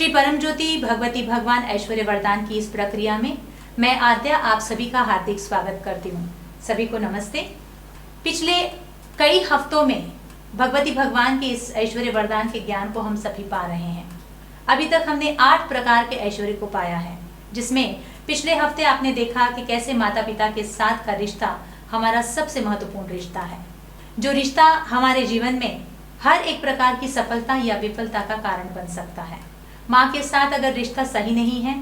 श्री परम ज्योति भगवती भगवान ऐश्वर्य वरदान की इस प्रक्रिया में मैं आद्या आप सभी का हार्दिक स्वागत करती हूँ। सभी को नमस्ते। पिछले कई हफ्तों में भगवती भगवान के इस ऐश्वर्य वरदान के ज्ञान को हम सभी पा रहे हैं। अभी तक हमने 8 प्रकार के ऐश्वर्य को पाया है, जिसमें पिछले हफ्ते आपने देखा कि कैसे माता पिता के साथ का रिश्ता हमारा सबसे महत्वपूर्ण रिश्ता है, जो रिश्ता हमारे जीवन में हर एक प्रकार की सफलता या विफलता का कारण बन सकता है। माँ के साथ अगर रिश्ता सही नहीं है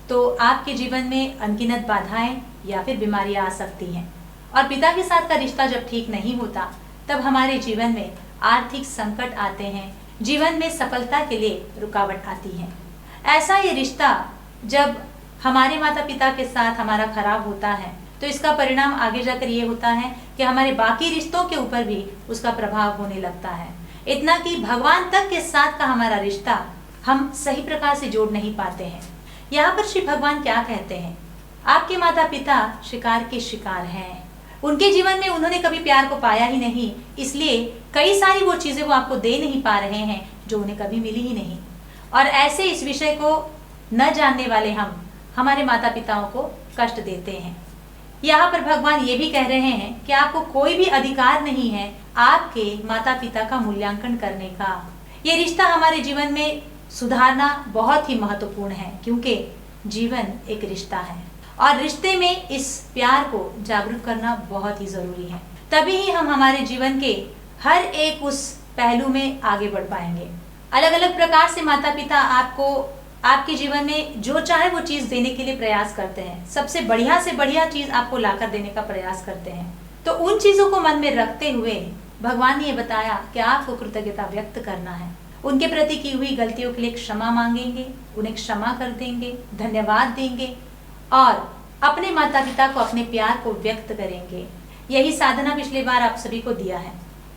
तो आपके जीवन में अनगिनत बाधाएं या फिर बीमारियां आ सकती हैं, और पिता के साथ का रिश्ता जब ठीक नहीं होता तब हमारे जीवन में आर्थिक संकट आते हैं, जीवन में सफलता के लिए रुकावट आती है। ऐसा ये रिश्ता जब हमारे माता पिता के साथ हमारा खराब होता है तो इसका परिणाम आगे जाकर ये होता है कि हमारे बाकी रिश्तों के ऊपर भी उसका प्रभाव होने लगता है। इतना कि भगवान तक के साथ का हमारा रिश्ता हम सही प्रकार से जोड़ नहीं पाते हैं। यहाँ पर श्री भगवान क्या कहते हैं, आपके माता पिता शिकार के शिकार हैं। उनके जीवन में उन्होंने कभी प्यार को पाया ही नहीं, इसलिए कई सारी वो चीजें वो आपको दे नहीं पा रहे हैं जो उन्हें कभी मिली ही नहीं। और ऐसे इस विषय को न जानने वाले हम हमारे माता पिताओं को कष्ट देते हैं। यहाँ पर भगवान ये भी कह रहे हैं कि आपको कोई भी अधिकार नहीं है आपके माता पिता का मूल्यांकन करने का। ये रिश्ता हमारे जीवन में सुधारना बहुत ही महत्वपूर्ण है, क्योंकि जीवन एक रिश्ता है और रिश्ते में इस प्यार को जागरूक करना बहुत ही जरूरी है। तभी ही हम हमारे जीवन के हर एक उस पहलू में आगे बढ़ पाएंगे। अलग अलग प्रकार से माता पिता आपको आपके जीवन में जो चाहे वो चीज देने के लिए प्रयास करते हैं, सबसे बढ़िया से बढ़िया चीज आपको लाकर देने का प्रयास करते हैं। तो उन चीजों को मन में रखते हुए भगवान ने ये बताया कि आपको कृतज्ञता व्यक्त करना है, उनके प्रति की हुई गलतियों के लिए क्षमा मांगेंगे, उन्हें क्षमा कर देंगे, धन्यवाद देंगे और अपने माता पिता को अपने प्यार को व्यक्त करेंगे। यही साधना पिछली बार आप सभी को दिया है।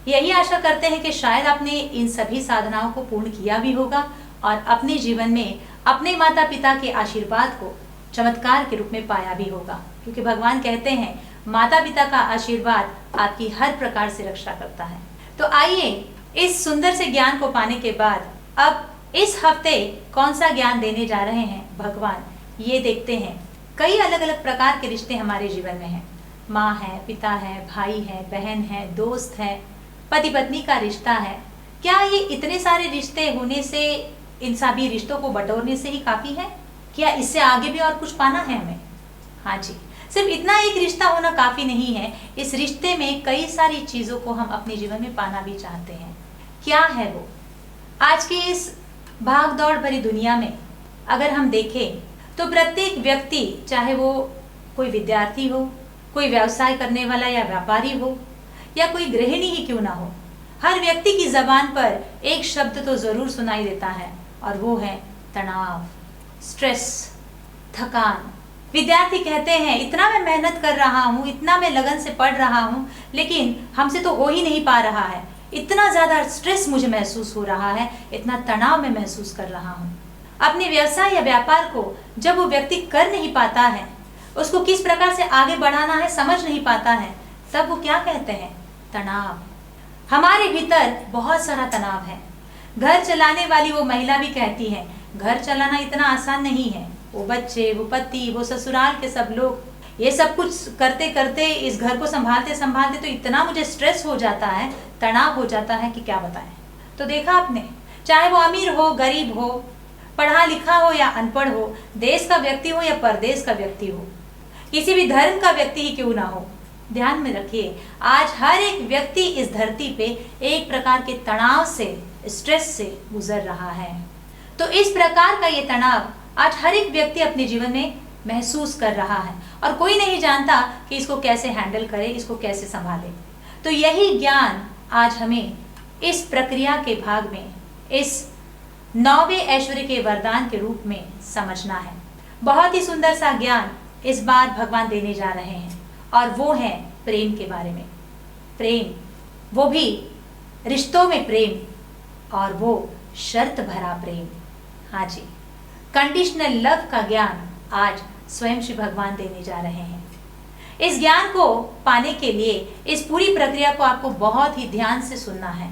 यही आशा करते हैं कि शायद आपने इन सभी साधनाओं को पूर्ण किया भी होगा और अपने जीवन में अपने माता पिता के आशीर्वाद को चमत्कार के रूप में पाया भी होगा, क्योंकि भगवान कहते हैं माता पिता का आशीर्वाद आपकी हर प्रकार से रक्षा करता है। तो आइए इस सुंदर से ज्ञान को पाने के बाद अब इस हफ्ते कौन सा ज्ञान देने जा रहे हैं भगवान, ये देखते हैं। कई अलग अलग प्रकार के रिश्ते हमारे जीवन में हैं। माँ है, पिता है, भाई है, बहन है, दोस्त है, पति पत्नी का रिश्ता है। क्या ये इतने सारे रिश्ते होने से, इन सभी रिश्तों को बटोरने से ही काफी है? क्या इससे आगे भी और कुछ पाना है हमें? हाँ जी, सिर्फ इतना एक रिश्ता होना काफी नहीं है। इस रिश्ते में कई सारी चीजों को हम अपने जीवन में पाना भी चाहते हैं। क्या है वो? आज की इस भाग दौड़ भरी दुनिया में अगर हम देखें तो प्रत्येक व्यक्ति, चाहे वो कोई विद्यार्थी हो, कोई व्यवसाय करने वाला या व्यापारी हो, या कोई गृहिणी ही क्यों ना हो, हर व्यक्ति की जबान पर एक शब्द तो जरूर सुनाई देता है और वो है तनाव, स्ट्रेस, थकान। विद्यार्थी कहते हैं इतना मैं मेहनत कर रहा हूँ, इतना मैं लगन से पढ़ रहा हूँ, लेकिन हमसे तो हो ही नहीं पा रहा है। इतना ज्यादा स्ट्रेस मुझे महसूस हो रहा है, इतना तनाव मैं महसूस कर रहा हूँ। अपने व्यवसाय या व्यापार को जब वो व्यक्ति कर नहीं पाता है, उसको किस प्रकार से आगे बढ़ाना है समझ नहीं पाता है, तब वो क्या कहते हैं? तनाव। हमारे भीतर बहुत सारा तनाव है। घर चलाने वाली वो महिला भी कहती है घर चलाना इतना आसान नहीं है। वो बच्चे, वो पति, वो ससुराल के सब लोग, ये सब कुछ करते करते, इस घर को संभालते संभालते तो इतना मुझे स्ट्रेस हो जाता है, तनाव हो जाता है कि क्या बताएं। तो देखा आपने, चाहे वो अमीर हो, गरीब हो, पढ़ा लिखा हो या अनपढ़ हो, देश का व्यक्ति हो या परदेश का व्यक्ति हो, किसी भी धर्म का व्यक्ति ही क्यों ना हो, ध्यान में रखिए आज हर एक व्यक्ति इस धरती पे एक प्रकार के तनाव से, स्ट्रेस से गुजर रहा है। तो इस प्रकार का ये तनाव आज हर एक व्यक्ति अपने जीवन में महसूस कर रहा है और कोई नहीं जानता कि इसको कैसे हैंडल करे, इसको कैसे संभाले। तो यही ज्ञान आज हमें इस प्रक्रिया के भाग में, इस 9वें ऐश्वर्य के वरदान के रूप में समझना है। बहुत ही सुंदर सा ज्ञान इस बार भगवान देने जा रहे हैं और वो है प्रेम के बारे में। प्रेम, वो भी रिश्तों में प्रेम, और वो शर्त भरा प्रेम। हाँ जी, कंडीशनल लव का ज्ञान आज स्वयं श्री भगवान देने जा रहे हैं। इस ज्ञान को पाने के लिए इस पूरी प्रक्रिया को आपको बहुत ही ध्यान से सुनना है।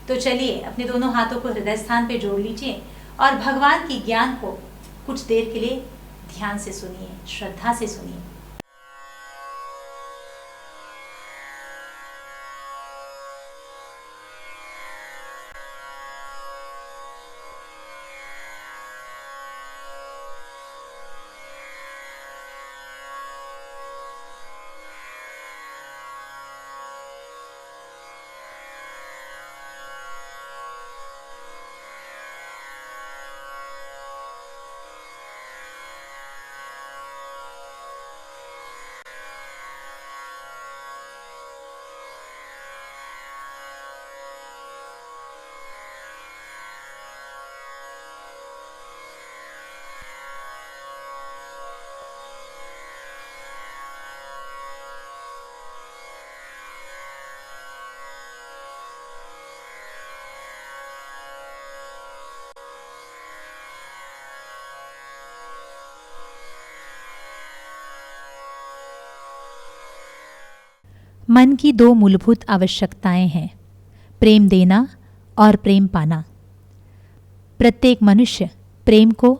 तो चलिए अपने दोनों हाथों को हृदय स्थान पे जोड़ लीजिए और भगवान की ज्ञान को कुछ देर के लिए ध्यान से सुनिए, श्रद्धा से सुनिए। मन की दो मूलभूत आवश्यकताएं हैं, प्रेम देना और प्रेम पाना। प्रत्येक मनुष्य प्रेम को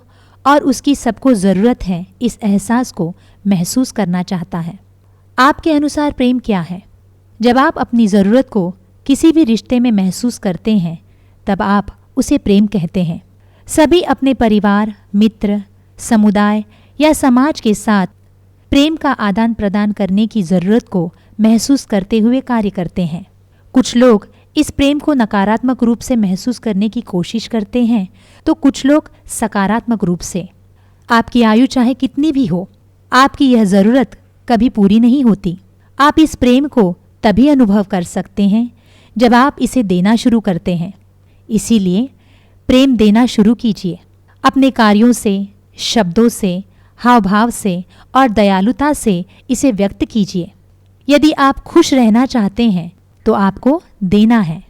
और उसकी सबको ज़रूरत है इस एहसास को महसूस करना चाहता है। आपके अनुसार प्रेम क्या है? जब आप अपनी ज़रूरत को किसी भी रिश्ते में महसूस करते हैं तब आप उसे प्रेम कहते हैं। सभी अपने परिवार, मित्र, समुदाय या समाज के साथ प्रेम का आदान प्रदान करने की ज़रूरत को महसूस करते हुए कार्य करते हैं। कुछ लोग इस प्रेम को नकारात्मक रूप से महसूस करने की कोशिश करते हैं तो कुछ लोग सकारात्मक रूप से। आपकी आयु चाहे कितनी भी हो, आपकी यह ज़रूरत कभी पूरी नहीं होती। आप इस प्रेम को तभी अनुभव कर सकते हैं जब आप इसे देना शुरू करते हैं। इसीलिए प्रेम देना शुरू कीजिए। अपने कार्यों से, शब्दों से, हाव भाव से और दयालुता से इसे व्यक्त कीजिए। यदि आप खुश रहना चाहते हैं तो आपको देना है।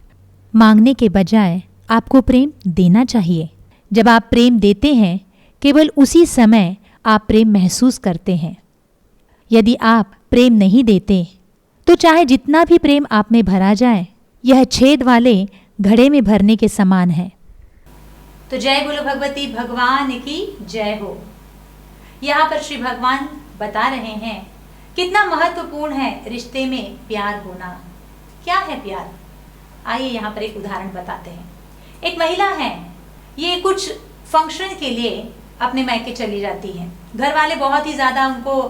मांगने के बजाय आपको प्रेम देना चाहिए। जब आप प्रेम देते हैं, केवल उसी समय आप प्रेम महसूस करते हैं। यदि आप प्रेम नहीं देते तो चाहे जितना भी प्रेम आप में भरा जाए, यह छेद वाले घड़े में भरने के समान है। तो जय बोलो भगवती भगवान की जय हो। यहाँ पर श्री भगवान बता रहे हैं कितना महत्वपूर्ण है रिश्ते में प्यार होना। क्या है प्यार? आइए यहाँ पर एक उदाहरण बताते हैं। एक महिला है, ये कुछ फंक्शन के लिए अपने मायके चली जाती है। घर वाले बहुत ही ज़्यादा उनको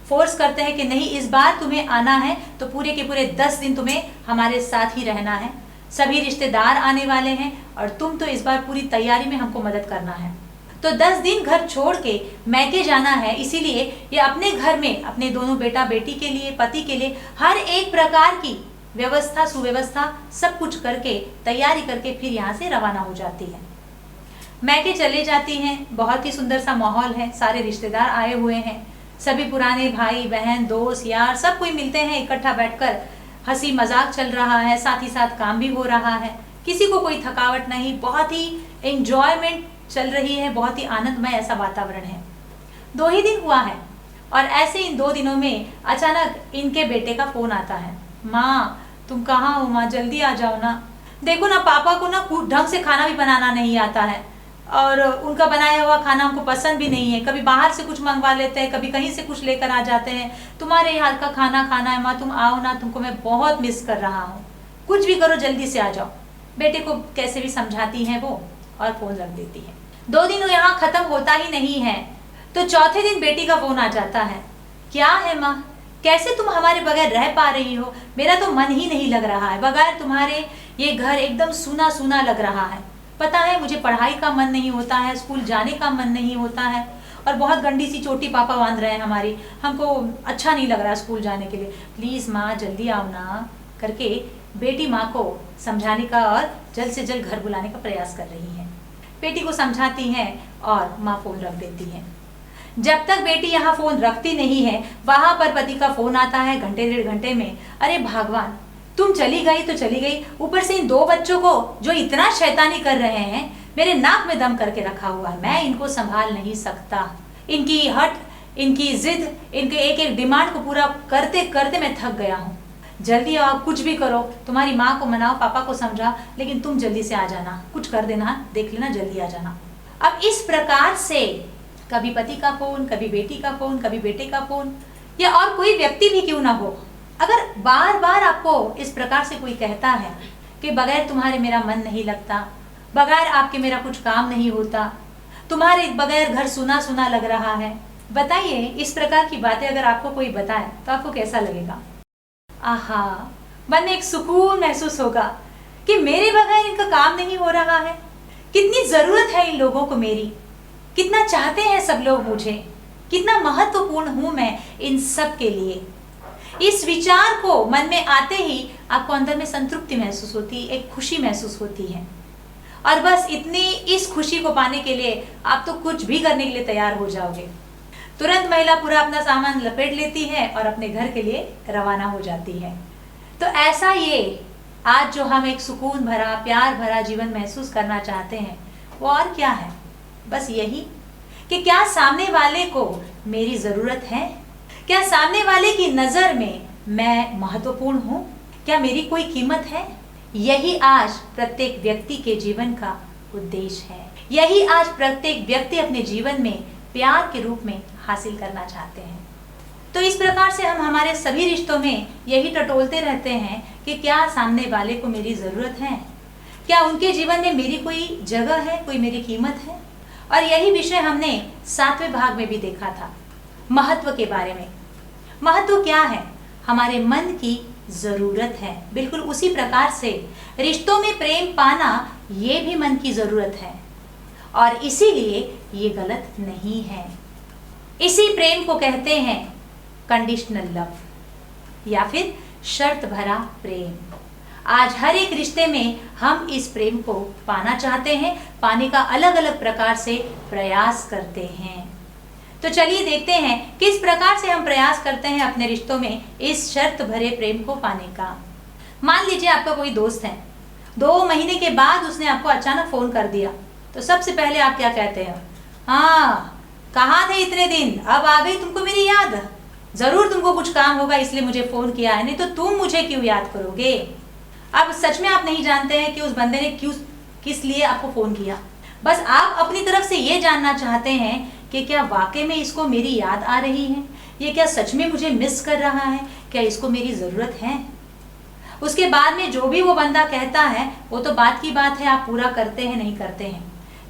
फोर्स करते हैं कि नहीं, इस बार तुम्हें आना है तो पूरे के पूरे 10 दिन तुम्हें हमारे साथ ही रहना है। सभी रिश्तेदार आने वाले हैं और तुम तो इस बार पूरी तैयारी में हमको मदद करना है। तो 10 दिन घर छोड़ के मैके जाना है, इसीलिए ये अपने घर में अपने दोनों बेटा बेटी के लिए, पति के लिए हर एक प्रकार की व्यवस्था, सुव्यवस्था सब कुछ करके तैयारी करके फिर यहाँ से रवाना हो जाती है। मैके चले जाती हैं। बहुत ही सुंदर सा माहौल है, सारे रिश्तेदार आए हुए हैं, सभी पुराने भाई बहन, दोस्त यार सब कोई मिलते हैं, इकट्ठा बैठकर हंसी मजाक चल रहा है, साथ ही साथ काम भी हो रहा है। किसी को कोई थकावट नहीं, बहुत ही एंजॉयमेंट चल रही है, बहुत ही आनंदमय ऐसा वातावरण है। 2 ही दिन हुआ है और ऐसे इन 2 दिनों में अचानक इनके बेटे का फोन आता है। माँ तुम कहाँ हो? माँ जल्दी आ जाओ ना। देखो ना, पापा को ना ढंग से खाना भी बनाना नहीं आता है और उनका बनाया हुआ खाना हमको पसंद भी नहीं है। कभी बाहर से कुछ मंगवा लेते हैं, कभी कहीं से कुछ लेकर आ जाते हैं। तुम्हारे हाथ का खाना खाना है माँ, तुम आओ ना, तुमको मैं बहुत मिस कर रहा हूँ, कुछ भी करो जल्दी से आ जाओ। बेटे को कैसे भी समझाती हैं वो और फोन रख देती है। 2 दिन यहाँ खत्म होता ही नहीं है तो चौथे दिन बेटी का फोन आ जाता है। क्या है माँ, कैसे तुम हमारे बगैर रह पा रही हो? मेरा तो मन ही नहीं लग रहा है, बगैर तुम्हारे ये घर एकदम सूना सूना लग रहा है। पता है मुझे पढ़ाई का मन नहीं होता है, स्कूल जाने का मन नहीं होता है और बहुत गंदी सी चोटी पापा बांध रहे हैं हमारी, हमको अच्छा नहीं लग रहा स्कूल जाने के लिए। प्लीज़ माँ जल्दी आओ ना करके बेटी माँ को समझाने का और जल्द से जल्द घर बुलाने का प्रयास कर रही है। बेटी को समझाती हैं और माँ फोन रख देती है। जब तक बेटी यहाँ फोन रखती नहीं है, वहां पर पति का फोन आता है घंटे 1.5 घंटे में। अरे भगवान, तुम चली गई तो चली गई, ऊपर से इन 2 बच्चों को जो इतना शैतानी कर रहे हैं मेरे नाक में दम करके रखा हुआ है, मैं इनको संभाल नहीं सकता। इनकी हट, इनकी जिद, इनके एक एक डिमांड को पूरा करते करते मैं थक गया हूँ। जल्दी आओ, कुछ भी करो, तुम्हारी माँ को मनाओ, पापा को समझाओ, लेकिन तुम जल्दी से आ जाना, कुछ कर देना, देख लेना, जल्दी आ जाना। अब इस प्रकार से कभी पति का फोन, कभी बेटी का फोन, कभी बेटे का फोन, या और कोई व्यक्ति भी क्यों ना हो, अगर बार बार आपको इस प्रकार से कोई कहता है कि बगैर तुम्हारे मेरा मन नहीं लगता, बगैर आपके मेरा कुछ काम नहीं होता, तुम्हारे बगैर घर सुना सुना लग रहा है, बताइए इस प्रकार की बातें अगर आपको कोई बताए तो आपको कैसा लगेगा? आहा, मन में एक सुकून महसूस होगा कि मेरे बगैर इनका काम नहीं हो रहा है, कितनी जरूरत है इन लोगों को मेरी, कितना चाहते हैं सब लोग मुझे, कितना महत्वपूर्ण हूं मैं इन सब के लिए। इस विचार को मन में आते ही आपको अंदर में संतृप्ति महसूस होती है, एक खुशी महसूस होती है, और बस इतनी इस खुशी को पाने के लिए आप तो कुछ भी करने के लिए तैयार हो जाओगे। तुरंत महिला पूरा अपना सामान लपेट लेती है और अपने घर के लिए रवाना हो जाती है। तो ऐसा ये आज जो हम एक सुकून भरा, प्यार भरा जीवन महसूस करना चाहते हैं, वो और क्या है, बस यही कि क्या सामने वाले को मेरी ज़रूरत है, क्या सामने वाले की नज़र में मैं महत्वपूर्ण हूँ, क्या मेरी कोई कीमत है। यही आज प्रत्येक व्यक्ति के जीवन का उद्देश्य है, यही आज प्रत्येक व्यक्ति अपने जीवन में प्यार के रूप में हासिल करना चाहते हैं। तो इस प्रकार से हम हमारे सभी रिश्तों में यही टटोलते रहते हैं कि क्या सामने वाले को मेरी ज़रूरत है, क्या उनके जीवन में मेरी कोई जगह है, कोई मेरी कीमत है। और यही विषय हमने 7वें भाग में भी देखा था, महत्व के बारे में। महत्व क्या है? हमारे मन की ज़रूरत है। बिल्कुल उसी प्रकार से रिश्तों में प्रेम पाना ये भी मन की ज़रूरत है, और इसीलिए ये गलत नहीं है। इसी प्रेम को कहते हैं कंडीशनल लव या फिर शर्त भरा प्रेम। आज हर एक रिश्ते में हम इस प्रेम को पाना चाहते हैं, पाने का अलग अलग प्रकार से प्रयास करते हैं। तो चलिए देखते हैं किस प्रकार से हम प्रयास करते हैं अपने रिश्तों में इस शर्त भरे प्रेम को पाने का। मान लीजिए आपका कोई दोस्त है, 2 महीने के बाद उसने आपको अचानक फोन कर दिया, तो सबसे पहले आप क्या कहते हैं? हाँ, कहाँ थे इतने दिन, अब आ गई तुमको मेरी याद। जरूर तुमको कुछ काम होगा इसलिए मुझे फोन किया है, नहीं तो तुम मुझे क्यों याद करोगे। अब सच में आप नहीं जानते हैं कि उस बंदे ने किस लिए आपको फोन किया। बस आप अपनी तरफ से ये जानना चाहते हैं कि क्या वाकई में इसको मेरी याद आ रही है, ये क्या सच में मुझे मिस कर रहा है, क्या इसको मेरी ज़रूरत है। उसके बाद में जो भी वो बंदा कहता है वो तो बात की बात है, आप पूरा करते हैं नहीं करते हैं,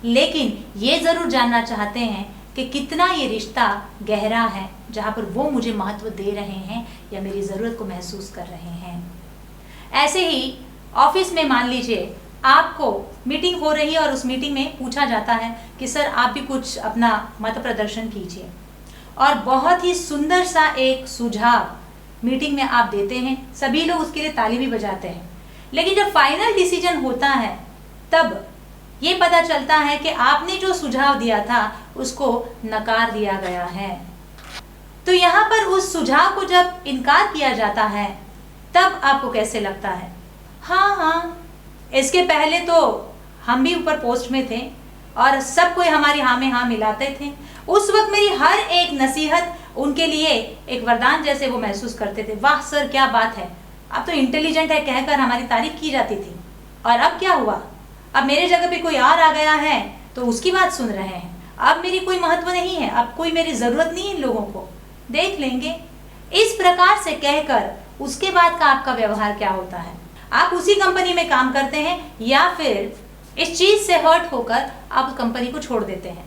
लेकिन ये ज़रूर जानना चाहते हैं कि कितना ये रिश्ता गहरा है, जहाँ पर वो मुझे महत्व दे रहे हैं या मेरी ज़रूरत को महसूस कर रहे हैं। ऐसे ही ऑफिस में मान लीजिए आपको मीटिंग हो रही है और उस मीटिंग में पूछा जाता है कि सर आप भी कुछ अपना मत प्रदर्शन कीजिए, और बहुत ही सुंदर सा एक सुझाव मीटिंग में आप देते हैं, सभी लोग उसके लिए ताली भी बजाते हैं। लेकिन जब फाइनल डिसीजन होता है तब ये पता चलता है कि आपने जो सुझाव दिया था उसको नकार दिया गया है। तो यहाँ पर उस सुझाव को जब इनकार किया जाता है तब आपको कैसे लगता है? हाँ, इसके पहले तो हम भी ऊपर पोस्ट में थे और सब कोई हमारी हाँ में हाँ मिलाते थे। उस वक्त मेरी हर एक नसीहत उनके लिए एक वरदान जैसे वो महसूस करते थे। वाह सर क्या बात है, आप तो इंटेलिजेंट है कहकर हमारी तारीफ की जाती थी। और अब क्या हुआ? अब मेरे जगह पे कोई और आ गया है तो उसकी बात सुन रहे हैं। अब मेरी कोई महत्व नहीं है, अब कोई मेरी ज़रूरत नहीं है, इन लोगों को देख लेंगे। इस प्रकार से कहकर उसके बाद का आपका व्यवहार क्या होता है? आप उसी कंपनी में काम करते हैं या फिर इस चीज़ से हर्ट होकर आप उस कंपनी को छोड़ देते हैं।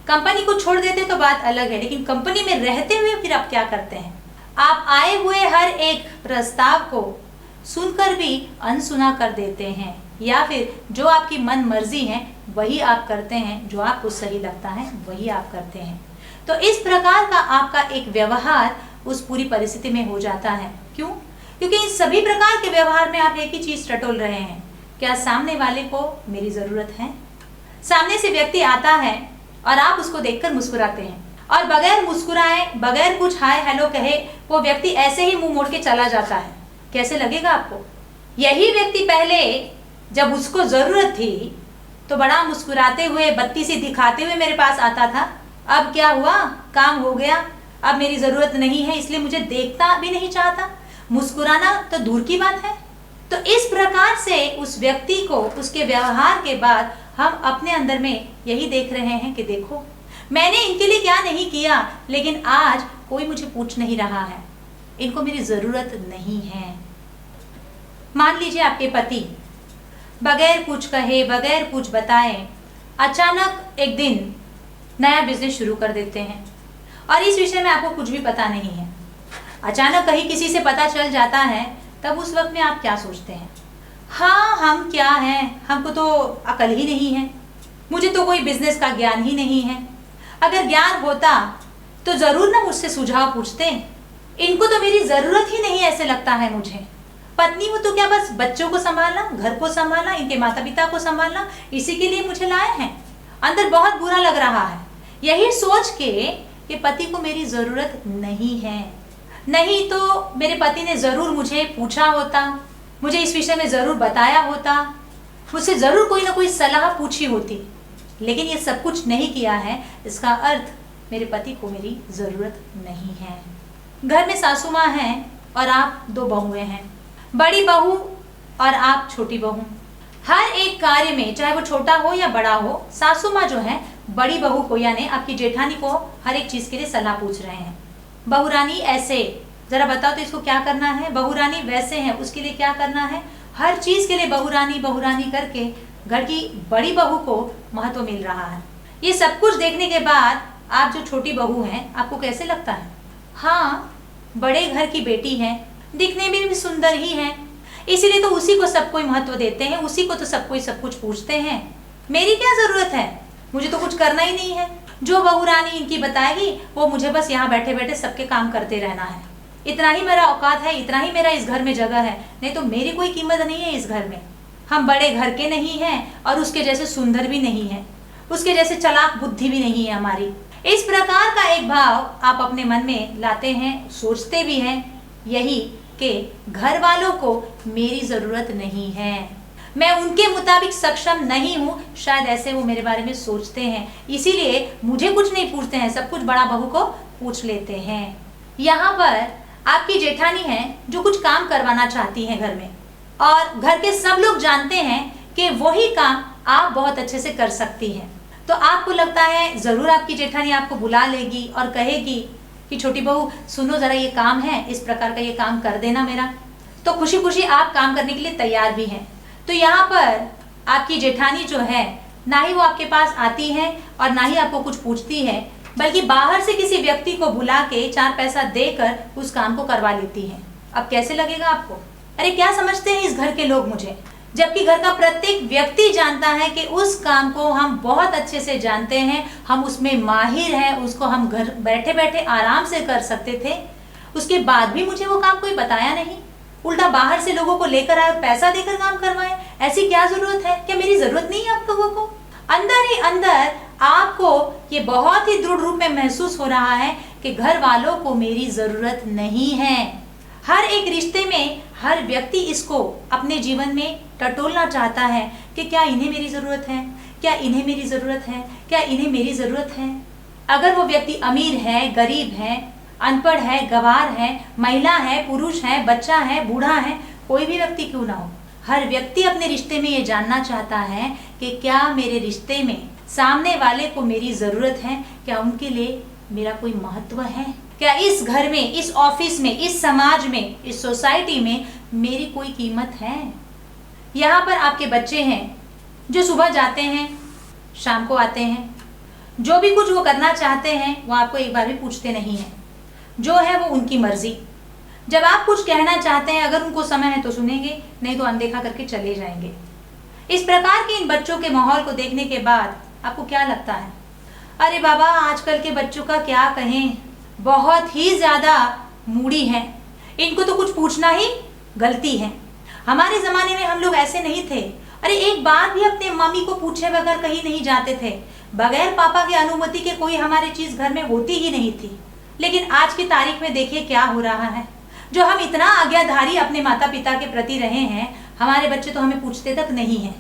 कंपनी को छोड़ देते तो बात अलग है, लेकिन कंपनी में रहते हुए फिर आप क्या करते हैं? आप आए हुए हर एक प्रस्ताव को सुनकर भी अनसुना कर देते हैं, या फिर जो आपकी मन मर्जी है वही आप करते हैं, जो आपको सही लगता है वही आप करते हैं। तो इस प्रकार का आपका एक व्यवहार उस पूरी परिस्थिति में हो जाता है। क्यों? क्योंकि इस सभी प्रकार के व्यवहार में आप एक ही चीज़ टटोल रहे हैं, क्या सामने वाले को मेरी ज़रूरत है। सामने से व्यक्ति आता है और आप उसको देखकर मुस्कुराते हैं, और बगैर मुस्कुराए, बगैर कुछ हाय हेलो कहे वो व्यक्ति ऐसे ही मुंह मोड़ के चला जाता है। कैसे लगेगा आपको? यही व्यक्ति पहले जब उसको ज़रूरत थी तो बड़ा मुस्कुराते हुए, बत्ती सी दिखाते हुए मेरे पास आता था। अब क्या हुआ? काम हो गया, अब मेरी ज़रूरत नहीं है, इसलिए मुझे देखता भी नहीं चाहता। मुस्कुराना तो दूर की बात है। तो इस प्रकार से उस व्यक्ति को उसके व्यवहार के बाद हम अपने अंदर में यही देख रहे हैं कि देखो मैंने इनके लिए क्या नहीं किया, लेकिन आज कोई मुझे पूछ नहीं रहा है, इनको मेरी ज़रूरत नहीं है। मान लीजिए आपके पति बगैर कुछ कहे, बगैर कुछ बताए अचानक एक दिन नया बिजनेस शुरू कर देते हैं और इस विषय में आपको कुछ भी पता नहीं है। अचानक कहीं किसी से पता चल जाता है, तब उस वक्त में आप क्या सोचते हैं? हाँ, हम क्या हैं, हमको तो अकल ही नहीं है, मुझे तो कोई बिजनेस का ज्ञान ही नहीं है। अगर ज्ञान होता तो ज़रूर ना मुझसे सुझाव पूछते। इनको तो मेरी ज़रूरत ही नहीं, ऐसे लगता है मुझे। पत्नी हो तो क्या बस बच्चों को संभालना, घर को संभालना, इनके माता पिता को संभालना, इसी के लिए मुझे लाए हैं। अंदर बहुत बुरा लग रहा है यही सोच के कि पति को मेरी ज़रूरत नहीं है। नहीं तो मेरे पति ने ज़रूर मुझे पूछा होता, मुझे इस विषय में ज़रूर बताया होता, मुझसे ज़रूर कोई ना कोई सलाह पूछी होती, लेकिन ये सब कुछ नहीं किया है। इसका अर्थ मेरे पति को मेरी ज़रूरत नहीं है। घर में सासू माँ हैं और आप 2 बहुएं हैं, बड़ी बहू और आप छोटी बहू। हर एक कार्य में, चाहे वो छोटा हो या बड़ा हो, सासू माँ जो है बड़ी बहू को यानी आपकी जेठानी को हर एक चीज़ के लिए सलाह पूछ रहे हैं। बहू रानी ऐसे, ज़रा बताओ तो इसको क्या करना है, बहू रानी वैसे हैं, उसके लिए क्या करना है। हर चीज़ के लिए बहू रानी करके घर की बड़ी बहू को महत्व मिल रहा है। ये सब कुछ देखने के बाद आप जो छोटी बहू हैं, आपको कैसे लगता है? हाँ, बड़े घर की बेटी है, दिखने में भी सुंदर ही है, इसीलिए तो उसी को सब कोई महत्व देते हैं, उसी को तो सब कोई सब कुछ पूछते हैं। मेरी क्या ज़रूरत है, मुझे तो कुछ करना ही नहीं है। जो बहू रानी इनकी बताएगी वो मुझे बस यहाँ बैठे बैठे सबके काम करते रहना है। इतना ही मेरा औकात है, इतना ही मेरा इस घर में जगह है, नहीं तो मेरी कोई कीमत नहीं है इस घर में। हम बड़े घर के नहीं हैं और उसके जैसे सुंदर भी नहीं है, उसके जैसे चालाक बुद्धि भी नहीं है हमारी। इस प्रकार का एक भाव आप अपने मन में लाते हैं, सोचते भी हैं यही कि घर वालों को मेरी ज़रूरत नहीं है, मैं उनके मुताबिक सक्षम नहीं हूँ, शायद ऐसे वो मेरे बारे में सोचते हैं, इसीलिए मुझे कुछ नहीं पूछते हैं, सब कुछ बड़ा बहू को पूछ लेते हैं। यहाँ पर आपकी जेठानी है जो कुछ काम करवाना चाहती हैं घर में, और घर के सब लोग जानते हैं कि वही काम आप बहुत अच्छे से कर सकती हैं। तो आपको लगता है ज़रूर आपकी जेठानी आपको बुला लेगी और कहेगी कि छोटी बहू सुनो ज़रा, ये काम है, इस प्रकार का ये काम कर देना मेरा। तो खुशी खुशी आप काम करने के लिए तैयार भी हैं। तो यहाँ पर आपकी जेठानी जो है, ना ही वो आपके पास आती है और ना ही आपको कुछ पूछती है, बल्कि बाहर से किसी व्यक्ति को बुला के 4 पैसा देकर उस काम को करवा लेती है। अब कैसे लगेगा आपको? अरे क्या समझते हैं इस घर के लोग मुझे, जबकि घर का प्रत्येक व्यक्ति जानता है कि उस काम को हम बहुत अच्छे से जानते हैं, हम उसमें माहिर हैं, उसको हम घर बैठे बैठे आराम से कर सकते थे। उसके बाद भी मुझे वो काम कोई बताया नहीं, उल्टा बाहर से लोगों को लेकर आए और पैसा देकर काम करवाए। ऐसी क्या जरूरत है? क्या मेरी जरूरत नहीं है आप लोगों को? अंदर ही अंदर आपको ये बहुत ही दृढ़ रूप में महसूस हो रहा है कि घर वालों को मेरी जरूरत नहीं है। हर एक रिश्ते में हर व्यक्ति इसको अपने जीवन में टटोलना चाहता है कि क्या इन्हें मेरी ज़रूरत है, क्या इन्हें मेरी ज़रूरत है, क्या इन्हें मेरी ज़रूरत है। अगर वो व्यक्ति अमीर है, गरीब है, अनपढ़ है, गंवार है, महिला है, पुरुष है, बच्चा है, बूढ़ा है, कोई भी व्यक्ति क्यों ना हो, हर व्यक्ति अपने रिश्ते में ये जानना चाहता है कि क्या मेरे रिश्ते में सामने वाले को मेरी ज़रूरत है, क्या उनके लिए मेरा कोई महत्व है, क्या इस घर में, इस ऑफिस में, इस समाज में, इस सोसाइटी में मेरी कोई कीमत है। यहाँ पर आपके बच्चे हैं जो सुबह जाते हैं, शाम को आते हैं, जो भी कुछ वो करना चाहते हैं वो आपको एक बार भी पूछते नहीं हैं, जो है वो उनकी मर्जी। जब आप कुछ कहना चाहते हैं, अगर उनको समय है तो सुनेंगे, नहीं तो अनदेखा करके चले जाएंगे। इस प्रकार के इन बच्चों के माहौल को देखने के बाद आपको क्या लगता है? अरे बाबा, आजकल के बच्चों का क्या कहें, बहुत ही ज़्यादा मूडी हैं, इनको तो कुछ पूछना ही गलती है। हमारे ज़माने में हम लोग ऐसे नहीं थे। अरे एक बार भी अपने मम्मी को पूछे बगैर कहीं नहीं जाते थे, बगैर पापा की अनुमति के कोई हमारी चीज़ घर में होती ही नहीं थी। लेकिन आज की तारीख में देखिए क्या हो रहा है। जो हम इतना आज्ञाधारी अपने माता पिता के प्रति रहे हैं, हमारे बच्चे तो हमें पूछते तक नहीं हैं।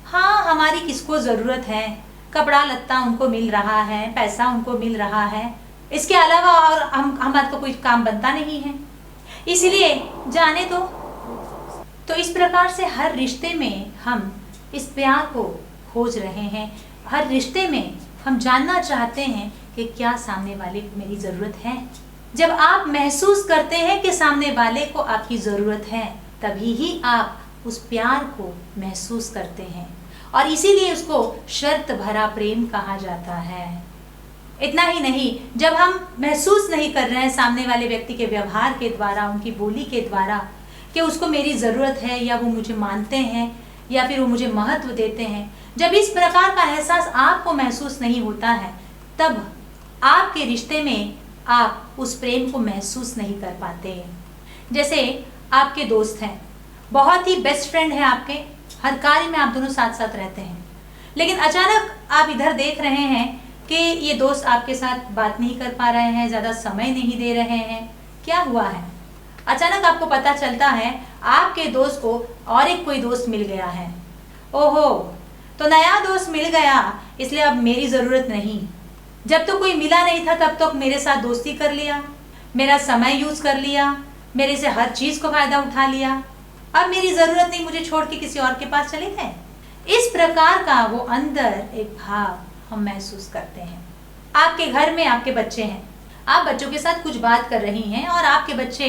हाँ, हमारी किसको ज़रूरत है, कपड़ा लत्ता उनको मिल रहा है, पैसा उनको मिल रहा है, इसके अलावा और हमारा तो कोई काम बनता नहीं है, इसलिए जाने दो। तो इस प्रकार से हर रिश्ते में हम इस प्यार को खोज रहे हैं। हर रिश्ते में हम जानना चाहते हैं कि क्या सामने वाले को मेरी ज़रूरत है। जब आप महसूस करते हैं कि सामने वाले को आपकी ज़रूरत है, तभी ही आप उस प्यार को महसूस करते हैं, और इसीलिए उसको शर्त भरा प्रेम कहा जाता है। इतना ही नहीं, जब हम महसूस नहीं कर रहे हैं सामने वाले व्यक्ति के व्यवहार के द्वारा, उनकी बोली के द्वारा कि उसको मेरी ज़रूरत है, या वो मुझे मानते हैं, या फिर वो मुझे महत्व देते हैं, जब इस प्रकार का एहसास आपको महसूस नहीं होता है, तब आपके रिश्ते में आप उस प्रेम को महसूस नहीं कर पाते। जैसे आपके दोस्त हैं, बहुत ही बेस्ट फ्रेंड है आपके, हर कार्य में आप दोनों साथ साथ रहते हैं, लेकिन अचानक आप इधर देख रहे हैं कि ये दोस्त आपके साथ बात नहीं कर पा रहे हैं, ज़्यादा समय नहीं दे रहे हैं। क्या हुआ है? अचानक आपको पता चलता है आपके दोस्त को और एक कोई दोस्त मिल गया है। ओहो, तो नया दोस्त मिल गया, इसलिए अब मेरी ज़रूरत नहीं। जब तो कोई मिला नहीं था तब तक मेरे साथ दोस्ती कर लिया, मेरा समय यूज़ कर लिया, मेरे से हर चीज़ को फ़ायदा उठा लिया, अब मेरी ज़रूरत नहीं, मुझे छोड़ के किसी और के पास चले गए। इस प्रकार का वो अंदर एक भाव हम महसूस करते हैं। आपके घर में आपके बच्चे हैं, आप बच्चों के साथ कुछ बात कर रही हैं, और आपके बच्चे,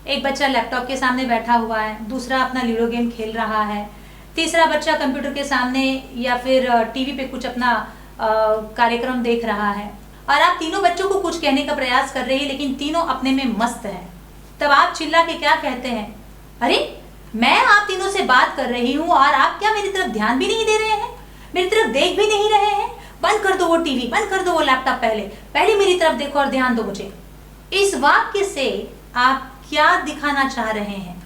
एक बच्चा लैपटॉप के सामने बैठा हुआ है, दूसरा अपना लूडो गेम खेल रहा है, तीसरा बच्चा कंप्यूटर के सामने या फिर टीवी पे कुछ अपना कार्यक्रम देख रहा है, और आप तीनों बच्चों को कुछ कहने का प्रयास कर रही है, लेकिन तीनों अपने में मस्त हैं। तब आप चिल्ला के क्या कहते हैं? अरे, मैं आप तीनों से बात कर रही हूँ और आप क्या मेरी तरफ ध्यान भी नहीं दे रहे हैं, मेरी तरफ देख भी नहीं रहे हैं? बंद कर दो वो टीवी, बंद कर दो वो लैपटॉप, पहले मेरी तरफ देखो और ध्यान दो मुझे। इस वाक्य से आप क्या दिखाना चाह रहे हैं?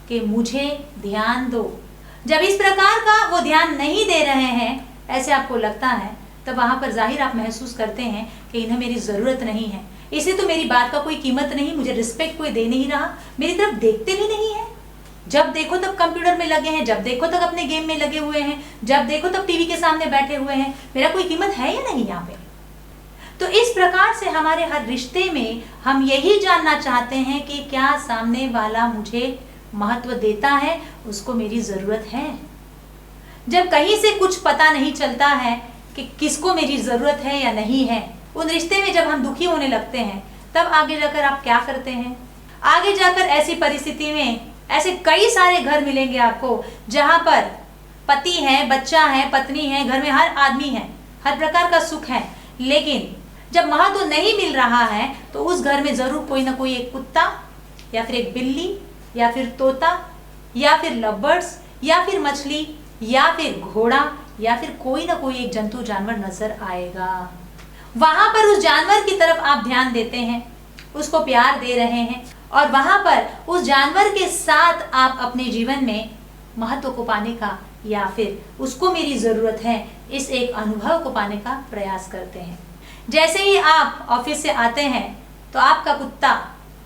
कि मुझे ध्यान दो। जब इस प्रकार का वो ध्यान नहीं दे रहे हैं, ऐसे आपको लगता है, तब वहाँ पर जाहिर आप महसूस करते हैं कि इन्हें मेरी ज़रूरत नहीं है, इसे तो मेरी बात का कोई कीमत नहीं, मुझे रिस्पेक्ट कोई दे नहीं रहा, मेरी तरफ देखते भी नहीं है। जब देखो तब कंप्यूटर में लगे हैं, जब देखो तब अपने गेम में लगे हुए हैं, जब देखो तब टीवी के सामने बैठे हुए हैं, मेरा कोई कीमत है या नहीं यहाँ पे? तो इस प्रकार से हमारे हर रिश्ते में हम यही जानना चाहते हैं कि क्या सामने वाला मुझे महत्व देता है, उसको मेरी ज़रूरत है। जब कहीं से कुछ पता नहीं चलता है कि किसको मेरी ज़रूरत है या नहीं है, उन रिश्ते में जब हम दुखी होने लगते हैं, तब आगे जाकर आप क्या करते हैं? आगे जाकर ऐसी परिस्थिति में ऐसे कई सारे घर मिलेंगे आपको, जहाँ पर पति है, बच्चा है, पत्नी है, घर में हर आदमी है, हर प्रकार का सुख है, लेकिन जब महत्व नहीं मिल रहा है तो उस घर में ज़रूर कोई ना कोई एक कुत्ता, या फिर एक बिल्ली, या फिर तोता, या फिर लवबर्ड्स, या फिर मछली, या फिर घोड़ा, या फिर कोई ना कोई एक जंतु जानवर नजर आएगा। वहां पर उस जानवर की तरफ आप ध्यान देते हैं, उसको प्यार दे रहे हैं, और वहां पर उस जानवर के साथ आप अपने जीवन में महत्व को पाने का, या फिर उसको मेरी ज़रूरत है, इस एक अनुभव को पाने का प्रयास करते हैं। जैसे ही आप ऑफिस से आते हैं तो आपका कुत्ता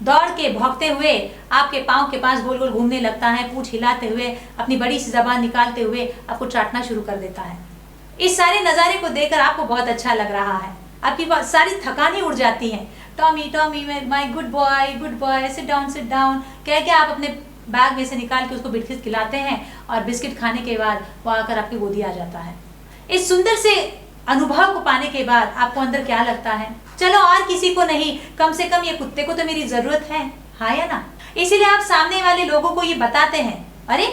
दौड़ के भौंकते हुए आपके पाँव के पास गोल गोल घूमने लगता है, पूंछ हिलाते हुए, अपनी बड़ी सी ज़बान निकालते हुए आपको चाटना शुरू कर देता है। इस सारे नज़ारे को देखकर आपको बहुत अच्छा लग रहा है, आपकी सारी थकानें उड़ जाती हैं। Tommy Tommy my good boy, sit down कह के आप अपने बैग में से निकाल के उसको बिस्किट खिलाते हैं, और बिस्किट खाने के बाद वो आकर आपकी गोदी आ जाता है। इस सुंदर से अनुभव को पाने के बाद आपको अंदर क्या लगता है? चलो और किसी को नहीं, कम से कम ये कुत्ते को तो मेरी ज़रूरत है, हाँ या ना? इसीलिए आप सामने वाले लोगों को ये बताते हैं, अरे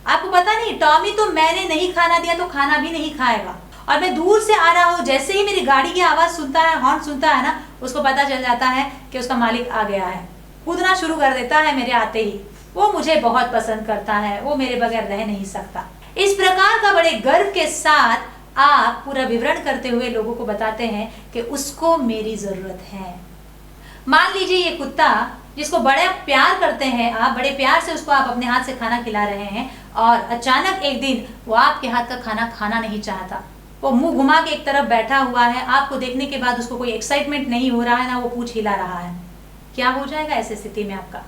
आपको पता नहीं, टॉमी तो मैंने नहीं खाना दिया तो खाना भी नहीं खाएगा, और मैं दूर से आ रहा हूँ, जैसे ही मेरी गाड़ी की आवाज़ सुनता है, हॉर्न सुनता है ना, उसको पता चल जाता है कि उसका मालिक आ गया है, कूदना शुरू कर देता है मेरे आते ही, वो मुझे बहुत पसंद करता है, वो मेरे बगैर रह नहीं सकता। इस प्रकार का बड़े गर्व के साथ आप पूरा विवरण करते हुए लोगों को बताते हैं कि उसको मेरी ज़रूरत है। मान लीजिए ये कुत्ता जिसको बड़े प्यार करते हैं आप, बड़े प्यार से उसको आप अपने हाथ से खाना खिला रहे हैं, और अचानक एक दिन वो आपके हाथ का खाना खाना नहीं चाहता, वो मुंह घुमा के एक तरफ बैठा हुआ है, आपको देखने के बाद उसको कोई एक्साइटमेंट नहीं हो रहा है, ना वो पूंछ हिला रहा है, क्या हो जाएगा ऐसी स्थिति में आपका?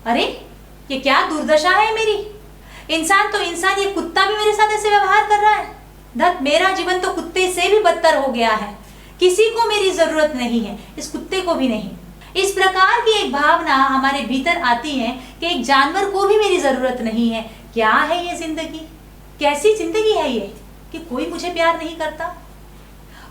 अरे ये क्या दुर्दशा है मेरी, इंसान तो इंसान, ये कुत्ता भी मेरे साथ ऐसे व्यवहार कर रहा है, धत मेरा जीवन तो कुत्ते से भी बदतर हो गया है, किसी को मेरी जरूरत नहीं है, इस कुत्ते को भी नहीं। इस प्रकार की एक भावना हमारे भीतर आती है कि एक जानवर को भी मेरी जरूरत नहीं है। क्या है ये जिंदगी, कैसी जिंदगी है ये? कि कोई मुझे प्यार नहीं करता,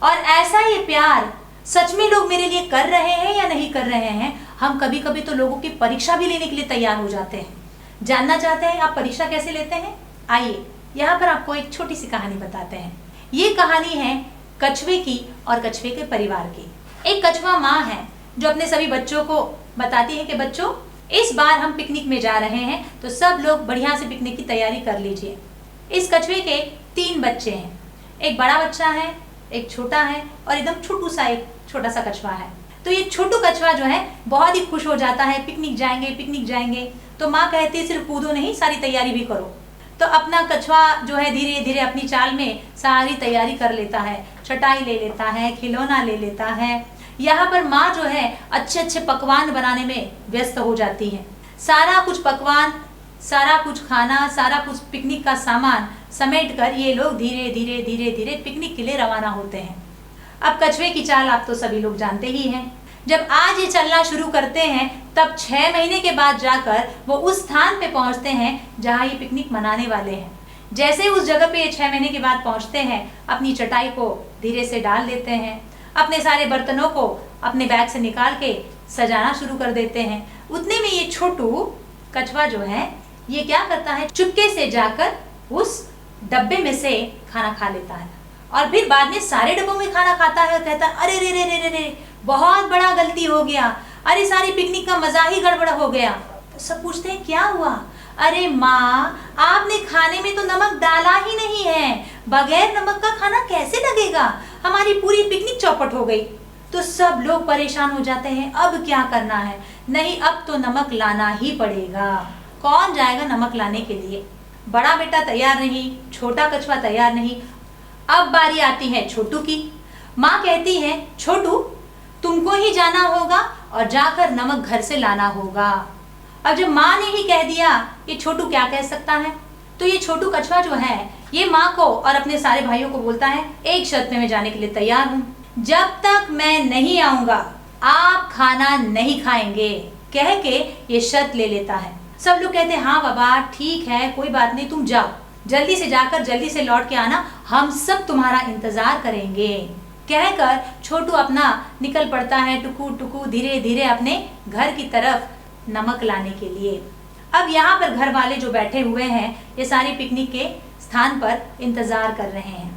और ऐसा ये प्यार सच में लोग मेरे लिए कर रहे हैं या नहीं कर रहे हैं। हम कभी कभी तो लोगों की परीक्षा भी लेने के लिए तैयार हो जाते हैं। जानना चाहते हैं आप परीक्षा कैसे लेते हैं? आइए यहाँ पर आपको एक छोटी सी कहानी बताते हैं। ये कहानी है कछुए की और कछुए के परिवार की। एक कछुआ माँ है जो अपने सभी बच्चों को बताती है कि बच्चों, इस बार हम पिकनिक में जा रहे हैं, तो सब लोग बढ़िया से पिकनिक की तैयारी कर लीजिए। इस कछुए के 3 बच्चे हैं, एक बड़ा बच्चा है, एक छोटा है और एकदम छोटू सा एक छोटा सा कछुआ है। तो ये छोटू कछुआ जो है बहुत ही खुश हो जाता है, पिकनिक जाएंगे। तो माँ कहती है सिर्फ कूदो नहीं, सारी तैयारी भी करो। तो अपना कछुआ जो है धीरे धीरे अपनी चाल में सारी तैयारी कर लेता है, चटाई ले लेता है, खिलौना ले लेता है। यहाँ पर माँ जो है अच्छे अच्छे पकवान बनाने में व्यस्त हो जाती है। सारा कुछ पकवान, सारा कुछ खाना, सारा कुछ पिकनिक का सामान समेट कर ये लोग धीरे धीरे पिकनिक के लिए रवाना होते हैं। अब कछुए की चाल आप तो सभी लोग जानते ही हैं। जब आज ये चलना शुरू करते हैं तब 6 महीने के बाद जाकर वो उस स्थान पे पहुंचते हैं जहां ये पिकनिक मनाने वाले हैं। जैसे उस जगह पे 6 महीने के बाद पहुंचते हैं, अपनी चटाई को धीरे से डाल देते हैं, अपने सारे बर्तनों को अपने बैग से निकाल के सजाना शुरू कर देते हैं। उतने में ये छोटू कछुआ जो है ये क्या करता है, चुपके से जाकर उस डब्बे में से खाना खा लेता है और फिर बाद में सारे डब्बों में खाना खाता है और कहता है अरे रे रे रे रे रे, बहुत बड़ा गलती हो गया, अरे सारी पिकनिक का मजा ही गड़बड़ हो गया। तो सब पूछते हैं क्या हुआ? अरे माँ, आपने खाने में तो नमक डाला ही नहीं है, बगैर नमक का खाना कैसे लगेगा? हमारी पूरी पिकनिक चौपट हो गई। तो सब लोग परेशान हो जाते हैं, अब क्या करना है? नहीं, अब तो नमक लाना ही पड़ेगा। कौन जाएगा नमक लाने के लिए? बड़ा बेटा तैयार नहीं, छोटा कछुआ तैयार नहीं। अब बारी आती है छोटू की। माँ कहती है छोटू, तुमको ही जाना होगा और जाकर नमक घर से लाना होगा। अब जब माँ ने ही कह दिया, ये छोटू क्या कह सकता है? तो ये छोटू कछुआ जो है ये माँ को और अपने सारे भाइयों को बोलता है, एक शर्त पे मैं जाने के लिए तैयार हूँ, जब तक मैं नहीं आऊंगा आप खाना नहीं खाएंगे, कह के ये शर्त ले लेता है। सब लोग कहते हैं हाँ बाबा ठीक है, कोई बात नहीं, तुम जाओ, जल्दी से जाकर जल्दी से लौट के आना, हम सब तुम्हारा इंतजार करेंगे। कहकर छोटू अपना निकल पड़ता है टुकू टुकू धीरे धीरे अपने घर की तरफ नमक लाने के लिए। अब यहाँ पर घर वाले जो बैठे हुए हैं ये सारी पिकनिक के स्थान पर इंतजार कर रहे हैं।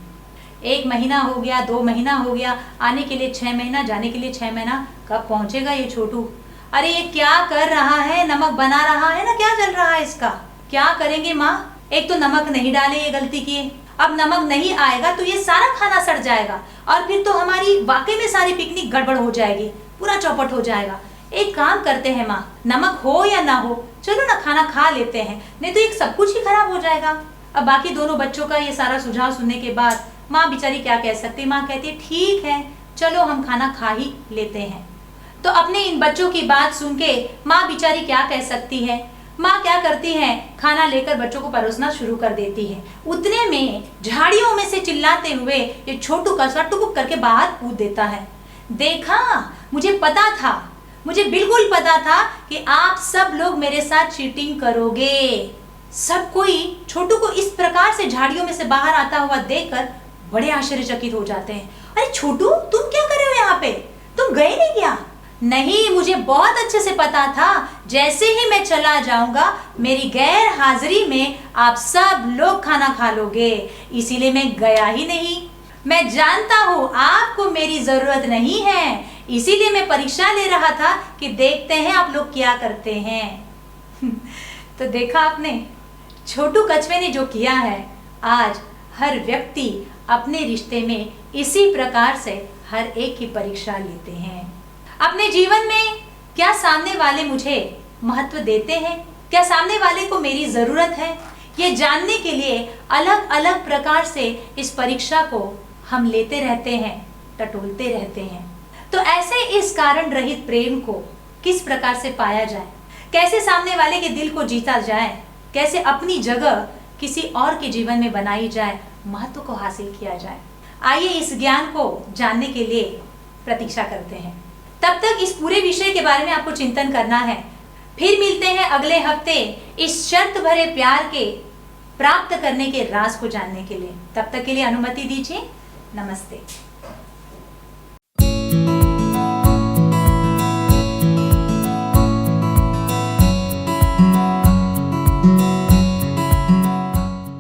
1 महीना हो गया, 2 महीना हो गया, आने के लिए 6 महीना, जाने के लिए 6 महीना। कब पहुंचेगा ये छोटू? अरे ये क्या कर रहा है? नमक बना रहा है ना, क्या चल रहा है इसका? क्या करेंगे माँ? एक तो नमक नहीं डाले, ये गलती किए, अब नमक नहीं आएगा तो ये सारा खाना सड़ जाएगा और फिर तो हमारी वाकई में सारी पिकनिक गड़बड़ हो जाएगी, पूरा चौपट हो जाएगा। एक काम करते हैं माँ, नमक हो या ना हो, चलो ना खाना खा लेते हैं, नहीं तो एक सब कुछ ही खराब हो जाएगा। अब बाकी दोनों बच्चों का ये सारा सुझाव सुनने के बाद माँ बेचारी क्या कह सकती? माँ कहती है ठीक है, चलो हम खाना खा ही लेते हैं। तो अपने इन बच्चों की बात सुन के माँ बेचारी क्या कह सकती है? माँ क्या करती है, खाना लेकर बच्चों को परोसना शुरू कर देती है। उतने में झाड़ियों में से चिल्लाते हुए ये छोटू कछुआ टुकुक करके बाहर कूद देता है। देखा, मुझे पता था, मुझे बिल्कुल पता था कि आप सब लोग मेरे साथ चीटिंग करोगे। सब कोई छोटू को इस प्रकार से झाड़ियों में से बाहर आता हुआ देखकर बड़े आश्चर्यचकित हो जाते हैं। अरे छोटू, तुम क्या कर रहे हो यहाँ पे? तुम गए नहीं क्या? नहीं, मुझे बहुत अच्छे से पता था, जैसे ही मैं चला जाऊंगा मेरी गैर हाजिरी में आप सब लोग खाना खा लोगे, इसीलिए मैं गया ही नहीं। मैं जानता हूँ आपको मेरी जरूरत नहीं है, इसीलिए मैं परीक्षा ले रहा था कि देखते हैं आप लोग क्या करते हैं। तो देखा आपने, छोटू कछुए ने जो किया है, आज हर व्यक्ति अपने रिश्ते में इसी प्रकार से हर एक की परीक्षा लेते हैं। अपने जीवन में क्या सामने वाले मुझे महत्व देते हैं, क्या सामने वाले को मेरी जरूरत है, ये जानने के लिए अलग अलग प्रकार से इस परीक्षा को हम लेते रहते हैं, टटोलते रहते हैं। तो ऐसे इस कारण रहित प्रेम को किस प्रकार से पाया जाए, कैसे सामने वाले के दिल को जीता जाए, कैसे अपनी जगह किसी और के जीवन में बनाई जाए, महत्व को हासिल किया जाए, आइए इस ज्ञान को जानने के लिए प्रतीक्षा करते हैं। तब तक इस पूरे विषय के बारे में आपको चिंतन करना है। फिर मिलते हैं अगले हफ्ते इस शर्त भरे प्यार के प्राप्त करने के राज को जानने के लिए। तब तक के लिए अनुमति दीजिए। नमस्ते।